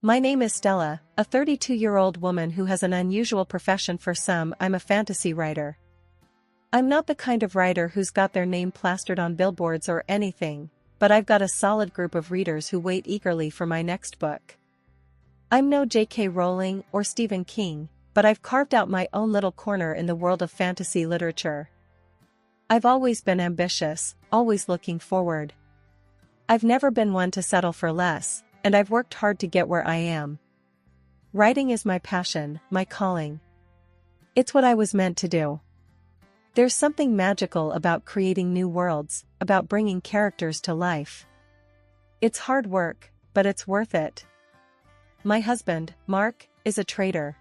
My name is Stella, a 32-year-old woman who has an unusual profession for some. I'm a fantasy writer. I'm not the kind of writer who's got their name plastered on billboards or anything, but I've got a solid group of readers who wait eagerly for my next book. I'm no J.K. Rowling or Stephen King, but I've carved out my own little corner in the world of fantasy literature. I've always been ambitious, always looking forward. I've never been one to settle for less, and I've worked hard to get where I am. Writing is my passion, my calling. It's what I was meant to do. There's something magical about creating new worlds, about bringing characters to life. It's hard work, but it's worth it. My husband, Mark, is a trader.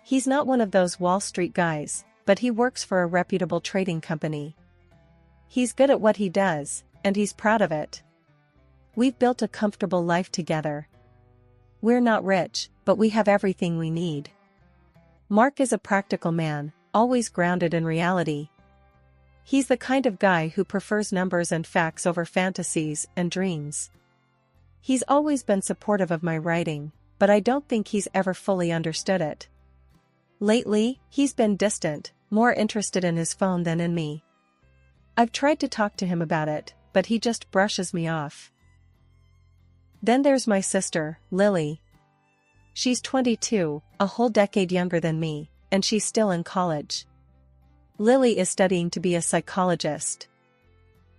He's not one of those Wall Street guys, but he works for a reputable trading company. He's good at what he does, and he's proud of it. We've built a comfortable life together. We're not rich, but we have everything we need. Mark is a practical man, always grounded in reality. He's the kind of guy who prefers numbers and facts over fantasies and dreams. He's always been supportive of my writing, but I don't think he's ever fully understood it. Lately, he's been distant, more interested in his phone than in me. I've tried to talk to him about it, but he just brushes me off. Then there's my sister, Lily. She's 22, a whole decade younger than me, and she's still in college. Lily is studying to be a psychologist.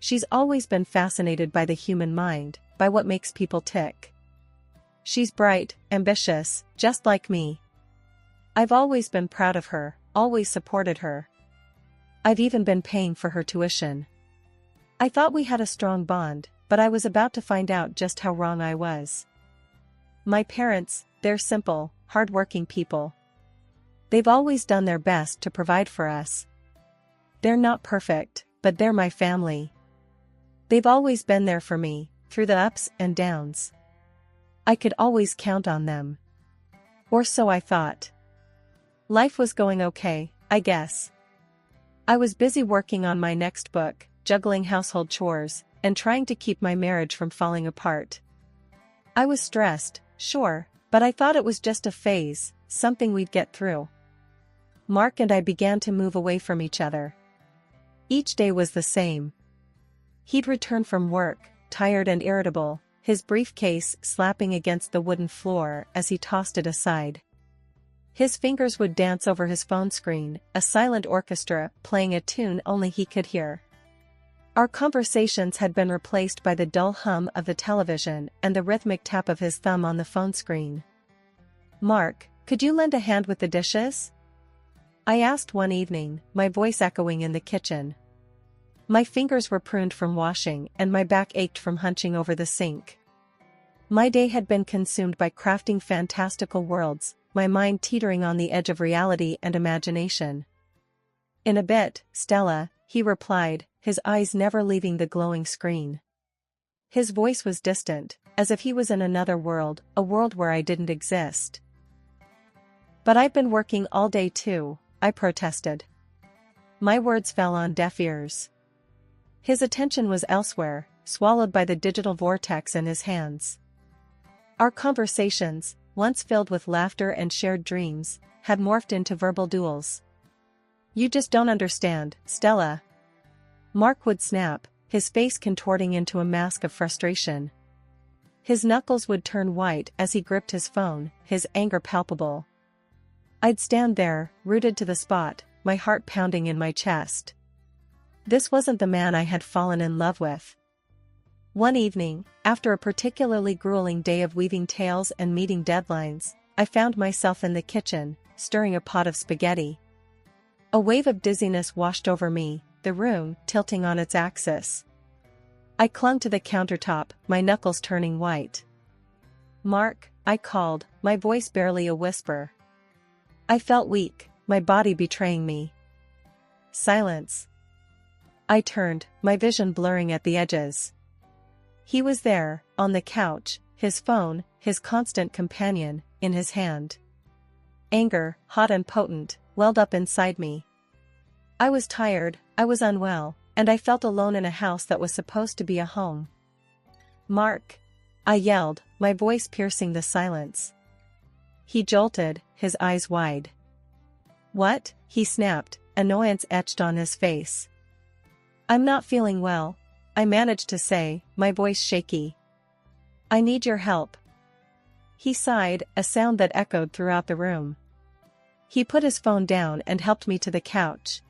She's always been fascinated by the human mind, by what makes people tick. She's bright, ambitious, just like me. I've always been proud of her, always supported her. I've even been paying for her tuition. I thought we had a strong bond, but I was about to find out just how wrong I was. My parents, they're simple, hard-working people. They've always done their best to provide for us. They're not perfect, but they're my family. They've always been there for me, through the ups and downs. I could always count on them. Or so I thought. Life was going okay, I guess. I was busy working on my next book, juggling household chores, and trying to keep my marriage from falling apart. I was stressed, sure, but I thought it was just a phase, something we'd get through. Mark and I began to move away from each other. Each day was the same. He'd return from work, tired and irritable, his briefcase slapping against the wooden floor as he tossed it aside. His fingers would dance over his phone screen, a silent orchestra playing a tune only he could hear. Our conversations had been replaced by the dull hum of the television and the rhythmic tap of his thumb on the phone screen. "Mark, could you lend a hand with the dishes?" I asked one evening, my voice echoing in the kitchen. My fingers were pruned from washing and my back ached from hunching over the sink. My day had been consumed by crafting fantastical worlds, my mind teetering on the edge of reality and imagination. "In a bit, Stella," he replied, his eyes never leaving the glowing screen. His voice was distant, as if he was in another world, a world where I didn't exist. "But I've been working all day too," I protested. My words fell on deaf ears. His attention was elsewhere, swallowed by the digital vortex in his hands. Our conversations, once filled with laughter and shared dreams, had morphed into verbal duels. "You just don't understand, Stella." Mark would snap, his face contorting into a mask of frustration. His knuckles would turn white as he gripped his phone, his anger palpable. I'd stand there, rooted to the spot, my heart pounding in my chest. This wasn't the man I had fallen in love with. One evening, after a particularly grueling day of weaving tales and meeting deadlines, I found myself in the kitchen, stirring a pot of spaghetti. A wave of dizziness washed over me, the room tilting on its axis. I clung to the countertop, my knuckles turning white. "Mark," I called, my voice barely a whisper. I felt weak, my body betraying me. Silence. I turned, my vision blurring at the edges. He was there, on the couch, his phone, his constant companion, in his hand. Anger, hot and potent, welled up inside me. I was tired, I was unwell, and I felt alone in a house that was supposed to be a home. "Mark!" I yelled, my voice piercing the silence. He jolted, his eyes wide. "What?" he snapped, annoyance etched on his face. "I'm not feeling well," I managed to say, my voice shaky. "I need your help." He sighed, a sound that echoed throughout the room. He put his phone down and helped me to the couch.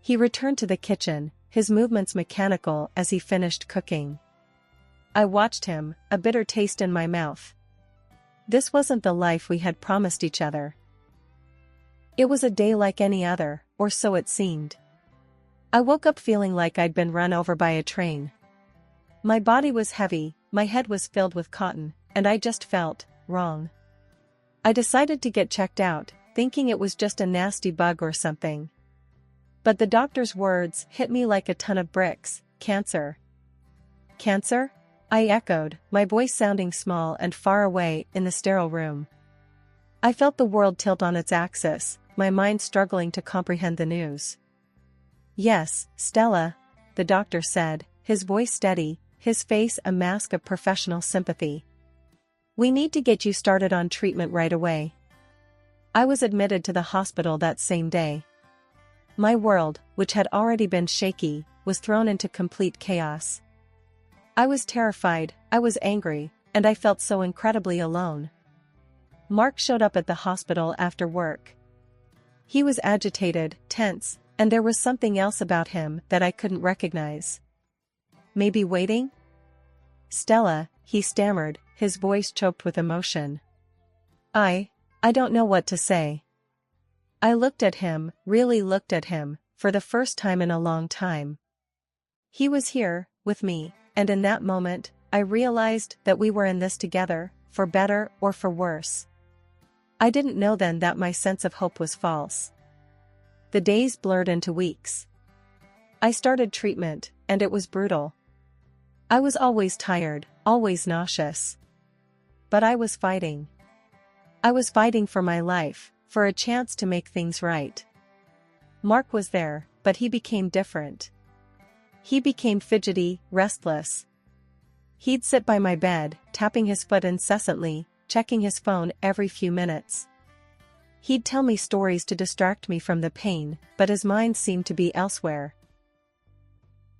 He returned to the kitchen, his movements mechanical as he finished cooking. I watched him, a bitter taste in my mouth. This wasn't the life we had promised each other. It was a day like any other, or so it seemed. I woke up feeling like I'd been run over by a train. My body was heavy, my head was filled with cotton, and I just felt wrong. I decided to get checked out, thinking it was just a nasty bug or something. But the doctor's words hit me like a ton of bricks. "Cancer." "Cancer?" I echoed, my voice sounding small and far away in the sterile room. I felt the world tilt on its axis, my mind struggling to comprehend the news. "Yes, Stella," the doctor said, his voice steady, his face a mask of professional sympathy. "We need to get you started on treatment right away." I was admitted to the hospital that same day. My world, which had already been shaky, was thrown into complete chaos. I was terrified, I was angry, and I felt so incredibly alone. Mark showed up at the hospital after work. He was agitated, tense, and there was something else about him that I couldn't recognize. "Maybe waiting?" "Stella," he stammered, his voice choked with emotion. I don't know what to say." I looked at him, really looked at him, for the first time in a long time. He was here, with me, and in that moment, I realized that we were in this together, for better or for worse. I didn't know then that my sense of hope was false. The days blurred into weeks. I started treatment, and it was brutal. I was always tired, always nauseous. But I was fighting. I was fighting for my life, for a chance to make things right. Mark was there, but he became different. He became fidgety, restless. He'd sit by my bed, tapping his foot incessantly, checking his phone every few minutes. He'd tell me stories to distract me from the pain, but his mind seemed to be elsewhere.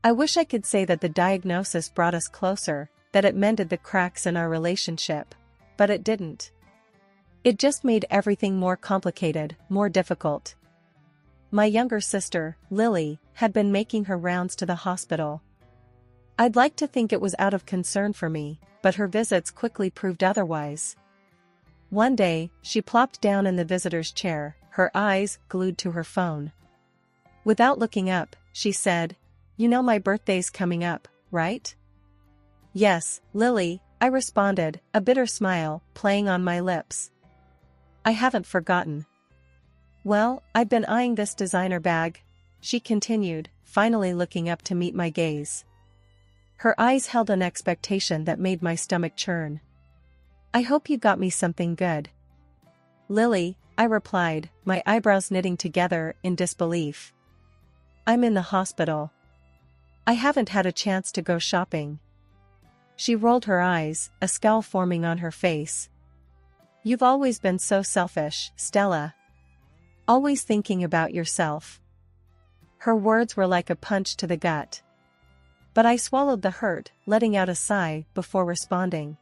I wish I could say that the diagnosis brought us closer, that it mended the cracks in our relationship, but it didn't. It just made everything more complicated, more difficult. My younger sister, Lily, had been making her rounds to the hospital. I'd like to think it was out of concern for me, but her visits quickly proved otherwise. One day, she plopped down in the visitor's chair, her eyes glued to her phone. Without looking up, she said, "You know my birthday's coming up, right?" "Yes, Lily," I responded, a bitter smile playing on my lips. "I haven't forgotten." "Well, I've been eyeing this designer bag," she continued, finally looking up to meet my gaze. Her eyes held an expectation that made my stomach churn. "I hope you got me something good." "Lily," I replied, my eyebrows knitting together in disbelief. "I'm in the hospital. I haven't had a chance to go shopping." She rolled her eyes, a scowl forming on her face. "You've always been so selfish, Stella. Always thinking about yourself." Her words were like a punch to the gut. But I swallowed the hurt, letting out a sigh before responding.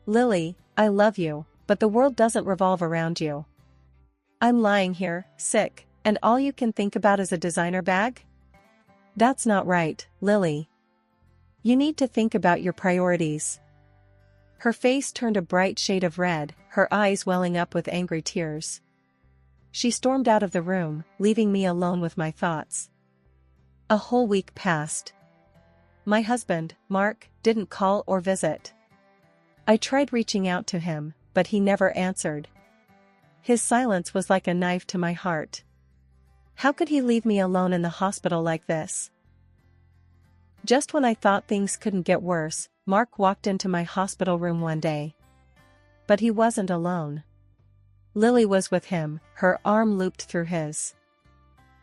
"Lily, I love you, but the world doesn't revolve around you. I'm lying here, sick, and all you can think about is a designer bag? That's not right, Lily. You need to think about your priorities." Her face turned a bright shade of red, her eyes welling up with angry tears. She stormed out of the room, leaving me alone with my thoughts. A whole week passed. My husband, Mark, didn't call or visit. I tried reaching out to him, but he never answered. His silence was like a knife to my heart. How could he leave me alone in the hospital like this? Just when I thought things couldn't get worse, Mark walked into my hospital room one day. But he wasn't alone. Lily was with him, her arm looped through his.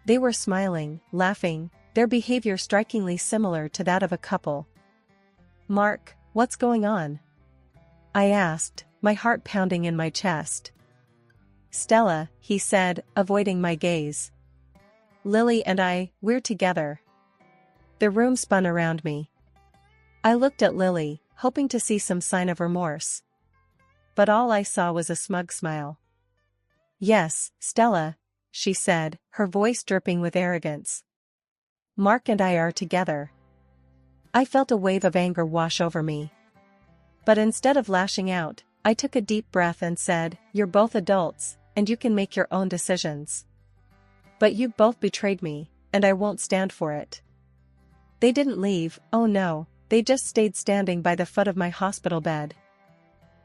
They were smiling, laughing, their behavior strikingly similar to that of a couple. "Mark, what's going on?" I asked, my heart pounding in my chest. Stella, he said, avoiding my gaze. Lily and we're together. The room spun around me. I looked at Lily, hoping to see some sign of remorse. But all I saw was a smug smile. Yes, Stella, she said, her voice dripping with arrogance. Mark and I are together. I felt a wave of anger wash over me. But instead of lashing out, I took a deep breath and said, you're both adults, and you can make your own decisions. But you've both betrayed me, and I won't stand for it. They didn't leave, oh no, they just stayed standing by the foot of my hospital bed.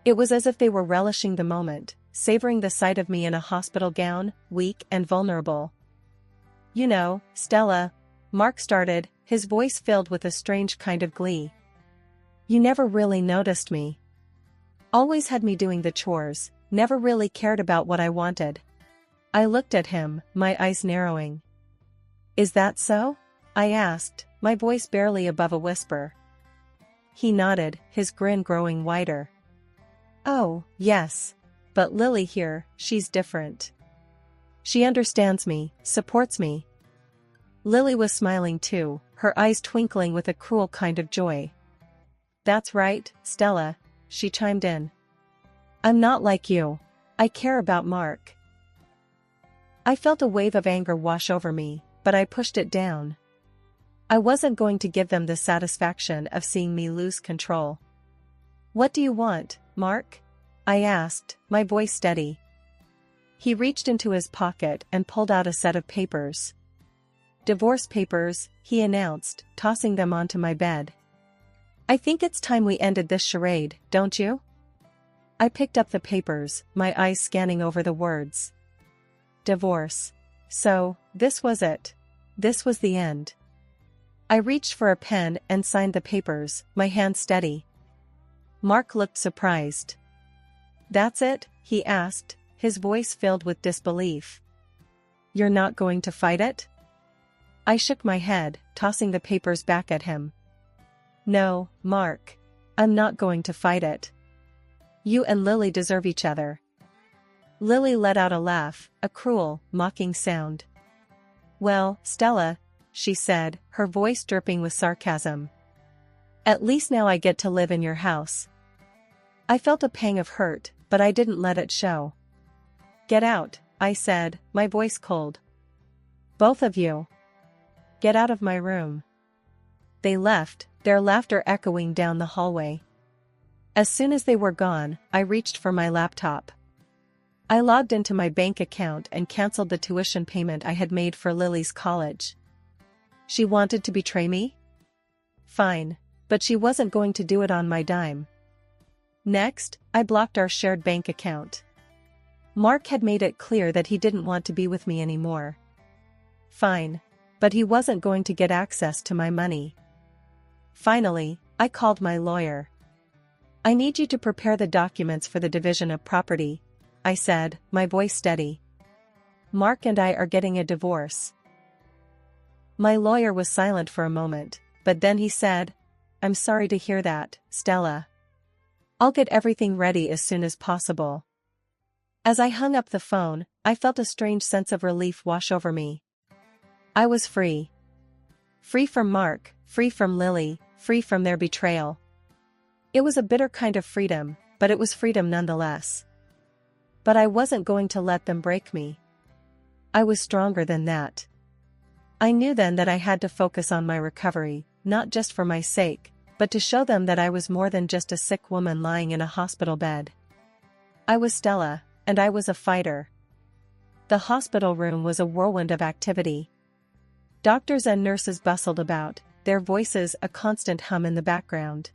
It was as if they were relishing the moment, savoring the sight of me in a hospital gown, weak and vulnerable. You know, Stella, Mark started, his voice filled with a strange kind of glee. You never really noticed me. Always had me doing the chores, never really cared about what I wanted. I looked at him, my eyes narrowing. Is that so? I asked, my voice barely above a whisper. He nodded, his grin growing wider. Oh, yes. But Lily here, she's different. She understands me, supports me. Lily was smiling too, her eyes twinkling with a cruel kind of joy. That's right, Stella, she chimed in. I'm not like you. I care about Mark. I felt a wave of anger wash over me, but I pushed it down. I wasn't going to give them the satisfaction of seeing me lose control. What do you want, Mark? I asked, my voice steady. He reached into his pocket and pulled out a set of papers. Divorce papers, he announced, tossing them onto my bed. I think it's time we ended this charade, don't you? I picked up the papers, my eyes scanning over the words. Divorce. So, this was it. This was the end. I reached for a pen and signed the papers, my hand steady. Mark looked surprised. That's it? He asked, his voice filled with disbelief. You're not going to fight it? I shook my head, tossing the papers back at him. No, Mark. I'm not going to fight it. You and Lily deserve each other. Lily let out a laugh, a cruel, mocking sound. Well, Stella, she said, her voice dripping with sarcasm. At least now I get to live in your house. I felt a pang of hurt, but I didn't let it show. Get out, I said, my voice cold. Both of you. Get out of my room. They left, their laughter echoing down the hallway. As soon as they were gone, I reached for my laptop. I logged into my bank account and canceled the tuition payment I had made for Lily's college. She wanted to betray me? Fine, but she wasn't going to do it on my dime. Next, I blocked our shared bank account. Mark had made it clear that he didn't want to be with me anymore. Fine, but he wasn't going to get access to my money. Finally, I called my lawyer. I need you to prepare the documents for the division of property, I said, my voice steady. Mark and I are getting a divorce. My lawyer was silent for a moment, but then he said, I'm sorry to hear that, Stella. I'll get everything ready as soon as possible. As I hung up the phone, I felt a strange sense of relief wash over me. I was free. Free from Mark, free from Lily, free from their betrayal. It was a bitter kind of freedom, but it was freedom nonetheless. But I wasn't going to let them break me. I was stronger than that. I knew then that I had to focus on my recovery, not just for my sake, but to show them that I was more than just a sick woman lying in a hospital bed. I was Stella, and I was a fighter. The hospital room was a whirlwind of activity. Doctors and nurses bustled about, their voices a constant hum in the background.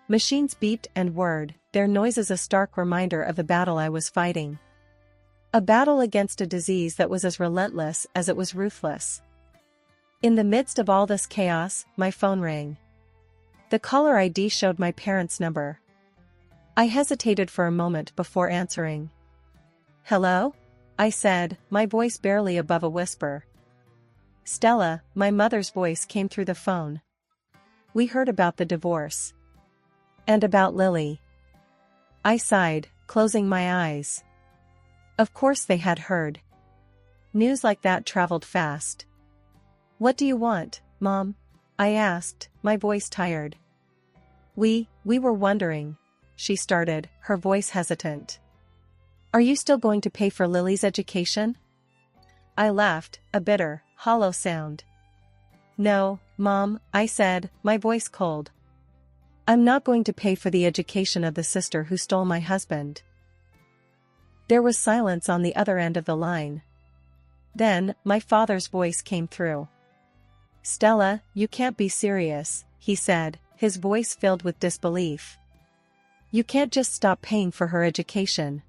Machines beeped and whirred, their noises a stark reminder of the battle I was fighting. A battle against a disease that was as relentless as it was ruthless. In the midst of all this chaos, my phone rang. The caller ID showed my parents' number. I hesitated for a moment before answering. Hello? I said, my voice barely above a whisper. Stella, my mother's voice came through the phone. We heard about the divorce. And about Lily. I sighed, closing my eyes. Of course they had heard. News like that traveled fast. "What do you want, Mom?" I asked, my voice tired. We were wondering," she started, her voice hesitant. "Are you still going to pay for Lily's education?" I laughed, a bitter, hollow sound. "No, Mom," I said, my voice cold. "I'm not going to pay for the education of the sister who stole my husband." There was silence on the other end of the line. Then, my father's voice came through. "Stella, you can't be serious," he said, his voice filled with disbelief. "You can't just stop paying for her education."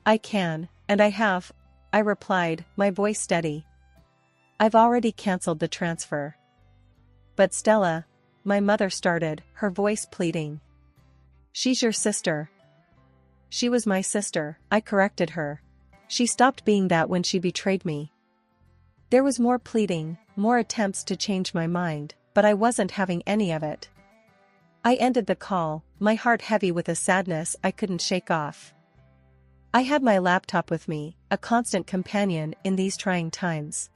"I can, and I have," I replied, my voice steady. "I've already cancelled the transfer." "But Stella," my mother started, her voice pleading. "She's your sister." "She was my sister," I corrected her. "She stopped being that when she betrayed me." There was more pleading, more attempts to change my mind, but I wasn't having any of it. I ended the call, my heart heavy with a sadness I couldn't shake off. I had my laptop with me, a constant companion in these trying times.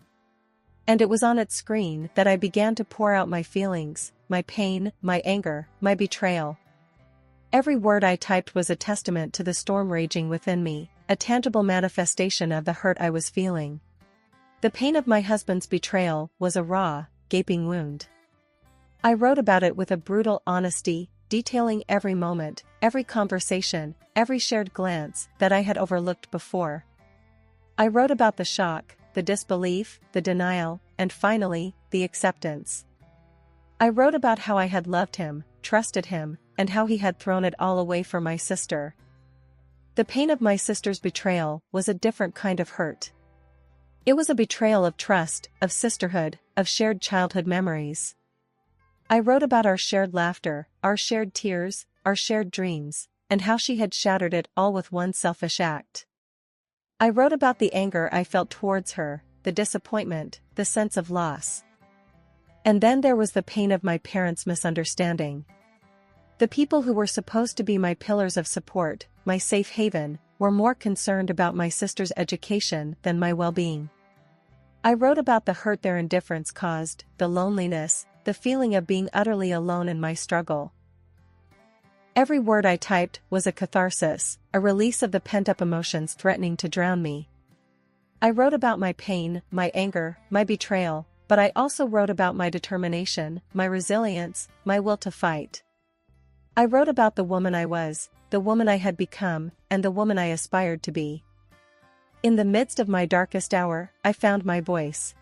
And it was on its screen that I began to pour out my feelings, my pain, my anger, my betrayal. Every word I typed was a testament to the storm raging within me, a tangible manifestation of the hurt I was feeling. The pain of my husband's betrayal was a raw, gaping wound. I wrote about it with a brutal honesty, detailing every moment, every conversation, every shared glance that I had overlooked before. I wrote about the shock, the disbelief, the denial, and finally, the acceptance. I wrote about how I had loved him, trusted him, and how he had thrown it all away for my sister. The pain of my sister's betrayal was a different kind of hurt. It was a betrayal of trust, of sisterhood, of shared childhood memories. I wrote about our shared laughter, our shared tears, our shared dreams, and how she had shattered it all with one selfish act. I wrote about the anger I felt towards her, the disappointment, the sense of loss. And then there was the pain of my parents' misunderstanding. The people who were supposed to be my pillars of support, my safe haven, were more concerned about my sister's education than my well-being. I wrote about the hurt their indifference caused, the loneliness, the feeling of being utterly alone in my struggle. Every word I typed was a catharsis, a release of the pent-up emotions threatening to drown me. I wrote about my pain, my anger, my betrayal, but I also wrote about my determination, my resilience, my will to fight. I wrote about the woman I was, the woman I had become, and the woman I aspired to be. In the midst of my darkest hour, I found my voice.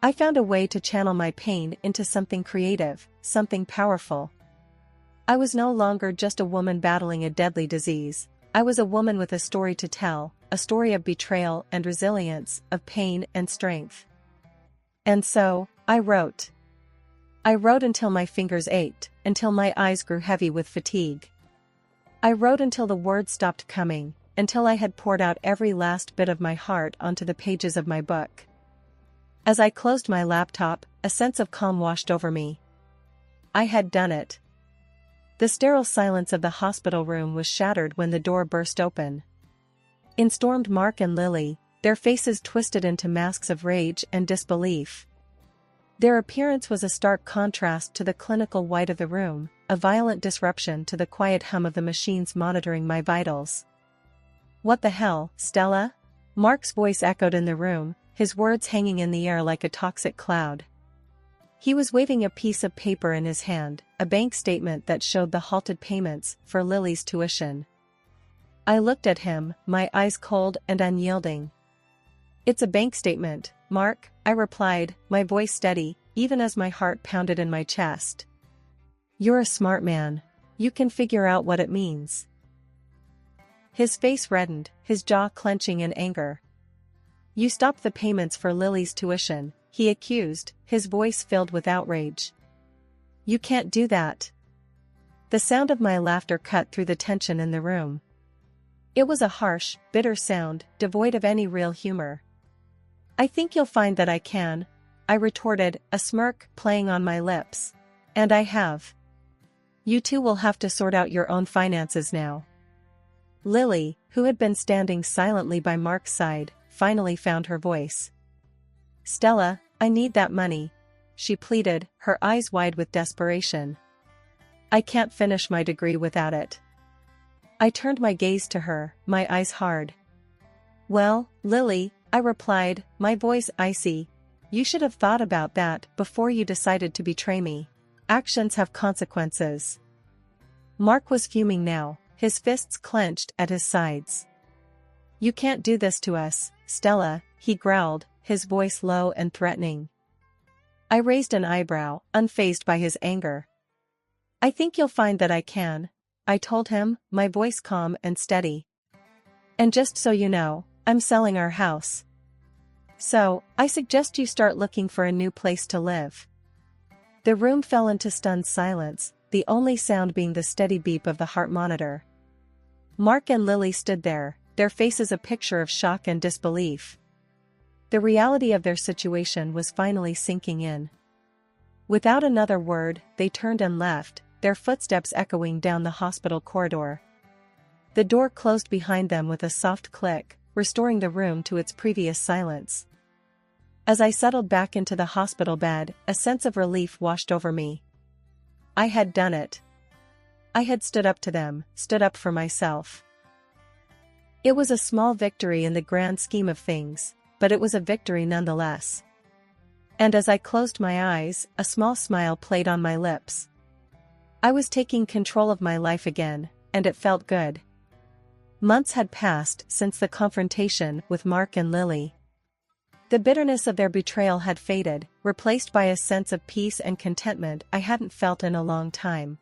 I found a way to channel my pain into something creative, something powerful. I was no longer just a woman battling a deadly disease. I was a woman with a story to tell, a story of betrayal and resilience, of pain and strength. And so, I wrote. I wrote until my fingers ached, until my eyes grew heavy with fatigue. I wrote until the words stopped coming, until I had poured out every last bit of my heart onto the pages of my book. As I closed my laptop, a sense of calm washed over me. I had done it. The sterile silence of the hospital room was shattered when the door burst open. In stormed Mark and Lily, their faces twisted into masks of rage and disbelief. Their appearance was a stark contrast to the clinical white of the room, a violent disruption to the quiet hum of the machines monitoring my vitals. "What the hell, Stella?" Mark's voice echoed in the room, his words hanging in the air like a toxic cloud. He was waving a piece of paper in his hand, a bank statement that showed the halted payments for Lily's tuition. I looked at him, my eyes cold and unyielding. "It's a bank statement, Mark," I replied, my voice steady, even as my heart pounded in my chest. "You're a smart man. You can figure out what it means." His face reddened, his jaw clenching in anger. "You stopped the payments for Lily's tuition," he accused, his voice filled with outrage. "You can't do that." The sound of my laughter cut through the tension in the room. It was a harsh, bitter sound, devoid of any real humor. "I think you'll find that I can," I retorted, a smirk playing on my lips. "And I have. You two will have to sort out your own finances now." Lily, who had been standing silently by Mark's side, finally found her voice. "Stella, I need that money," she pleaded, her eyes wide with desperation. "I can't finish my degree without it." I turned my gaze to her, my eyes hard. "Well, Lily," I replied, my voice icy, "you should have thought about that before you decided to betray me. Actions have consequences." Mark was fuming now, his fists clenched at his sides. "You can't do this to us, Stella," he growled, his voice low and threatening. I raised an eyebrow, unfazed by his anger. "I think you'll find that I can," I told him, my voice calm and steady. "And just so you know, I'm selling our house. So, I suggest you start looking for a new place to live." The room fell into stunned silence, the only sound being the steady beep of the heart monitor. Mark and Lily stood there, their faces a picture of shock and disbelief. The reality of their situation was finally sinking in. Without another word, they turned and left, their footsteps echoing down the hospital corridor. The door closed behind them with a soft click, restoring the room to its previous silence. As I settled back into the hospital bed, a sense of relief washed over me. I had done it. I had stood up to them, stood up for myself. It was a small victory in the grand scheme of things, but it was a victory nonetheless. And as I closed my eyes, a small smile played on my lips. I was taking control of my life again, and it felt good. Months had passed since the confrontation with Mark and Lily. The bitterness of their betrayal had faded, replaced by a sense of peace and contentment I hadn't felt in a long time.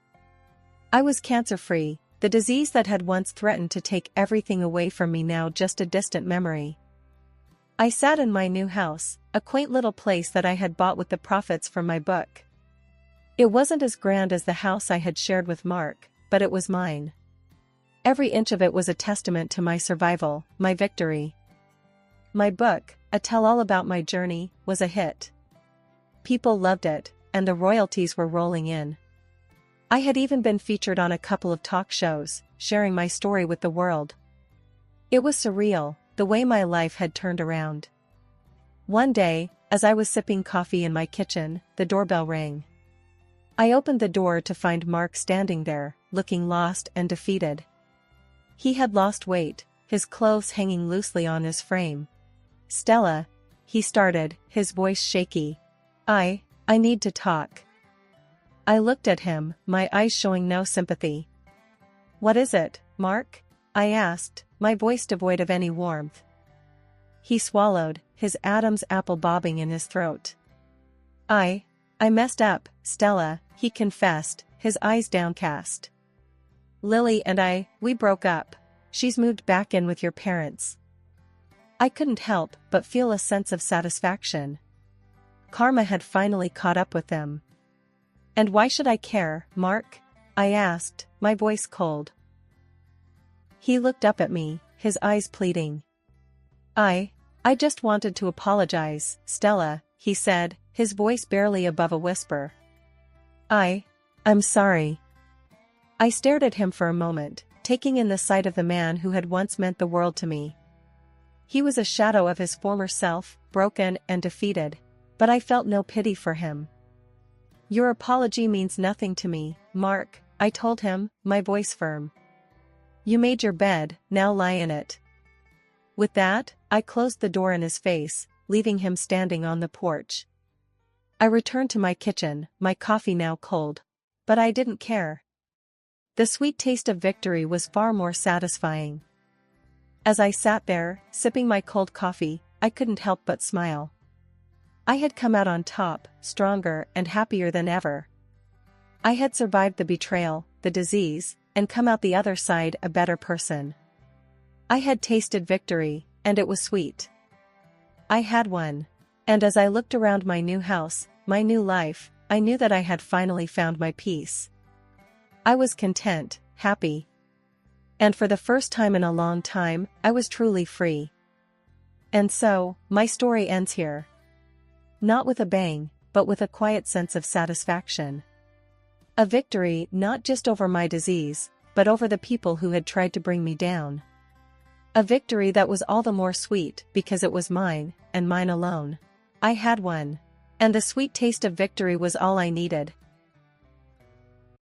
I was cancer-free, the disease that had once threatened to take everything away from me now just a distant memory. I sat in my new house, a quaint little place that I had bought with the profits from my book. It wasn't as grand as the house I had shared with Mark, but it was mine. Every inch of it was a testament to my survival, my victory. My book, a tell-all about my journey, was a hit. People loved it, and the royalties were rolling in. I had even been featured on a couple of talk shows, sharing my story with the world. It was surreal, the way my life had turned around. One day, as I was sipping coffee in my kitchen, the doorbell rang. I opened the door to find Mark standing there, looking lost and defeated. He had lost weight, his clothes hanging loosely on his frame. "Stella," he started, his voice shaky. I need to talk." I looked at him, my eyes showing no sympathy. "What is it, Mark?" I asked, my voice devoid of any warmth. He swallowed, his Adam's apple bobbing in his throat. I messed up, Stella," he confessed, his eyes downcast. "Lily and we broke up. She's moved back in with your parents." I couldn't help but feel a sense of satisfaction. Karma had finally caught up with them. "And why should I care, Mark?" I asked, my voice cold. He looked up at me, his eyes pleading. I just wanted to apologize, Stella," he said, his voice barely above a whisper. I'm sorry." I stared at him for a moment, taking in the sight of the man who had once meant the world to me. He was a shadow of his former self, broken and defeated, but I felt no pity for him. "Your apology means nothing to me, Mark," I told him, my voice firm. "You made your bed, now lie in it." With that, I closed the door in his face, leaving him standing on the porch. I returned to my kitchen, my coffee now cold. But I didn't care. The sweet taste of victory was far more satisfying. As I sat there, sipping my cold coffee, I couldn't help but smile. I had come out on top, stronger and happier than ever. I had survived the betrayal, the disease, and come out the other side a better person. I had tasted victory, and it was sweet. I had won. And as I looked around my new house, my new life, I knew that I had finally found my peace. I was content, happy. And for the first time in a long time, I was truly free. And so, my story ends here. Not with a bang, but with a quiet sense of satisfaction. A victory not just over my disease, but but over the people who had tried to bring me down. A victory that was all the more sweet because it was mine, and mine alone. I had won. And the sweet taste of victory was all I needed.